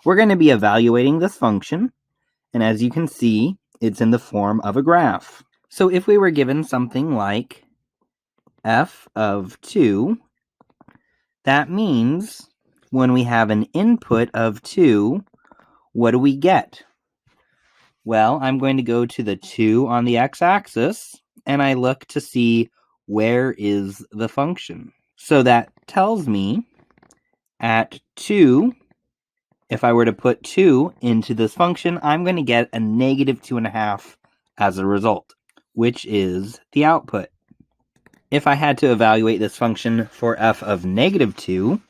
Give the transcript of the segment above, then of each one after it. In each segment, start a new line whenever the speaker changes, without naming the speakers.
We're going to be evaluating this function, and as you can see, it's in the form of a graph. So if we were given something like f of 2, that means when we have an input of 2, what do we get? Well, I'm going to go to the 2 on the x-axis, and I look to see where is the function. So that tells me at 2, if I were to put 2 into this function, I'm going to get a negative 2.5 as a result, which is the output. If I had to evaluate this function for f of negative 2,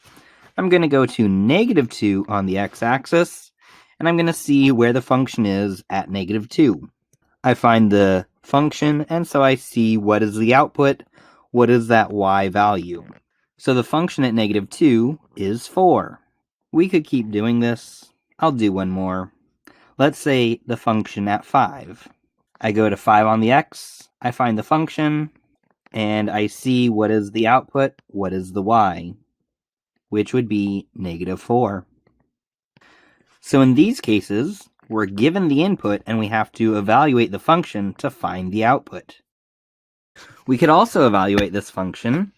I'm going to go to negative 2 on the x-axis, and I'm going to see where the function is at negative 2. I find the function, and so I see what is the output, what is that y value. So the function at negative 2 is 4. We could keep doing this. I'll do one more. Let's say the function at 5. I go to 5 on the x, I find the function, and I see what is the output, what is the y, which would be negative 4. So in these cases, we're given the input and we have to evaluate the function to find the output. We could also evaluate this function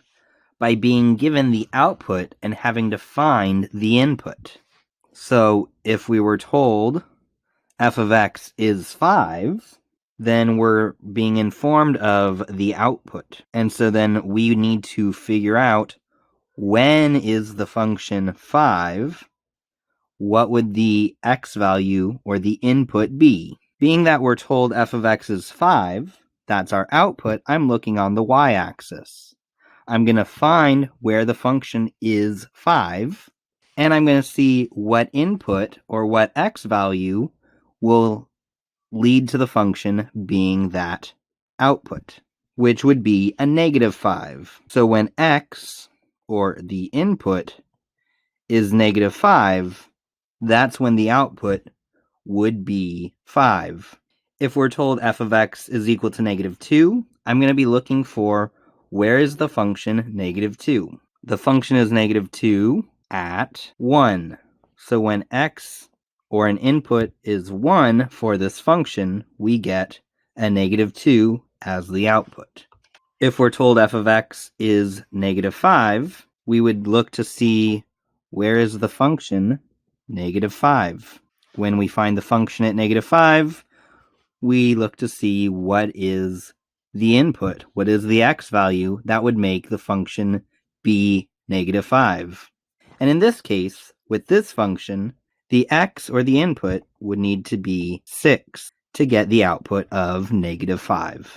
by being given the output and having to find the input. So if we were told f of x is 5, then we're being informed of the output. And so then we need to figure out when is the function 5, what would the x value or the input be? Being that we're told f of x is 5, that's our output, I'm looking on the y-axis. I'm going to find where the function is 5, and I'm going to see what input or what x value will lead to the function being that output, which would be a negative 5. So when x, or the input, is negative 5, that's when the output would be 5. If we're told f of x is equal to negative 2, I'm going to be looking for where is the function negative 2. The function is negative 2 at 1. So when x, or an input, is 1 for this function, we get a negative 2 as the output. If we're told f of x is negative 5, we would look to see where is the function negative 5. When we find the function at negative 5, we look to see what is the input, what is the x value that would make the function be negative 5. And in this case, with this function, the x, or the input, would need to be 6 to get the output of negative 5.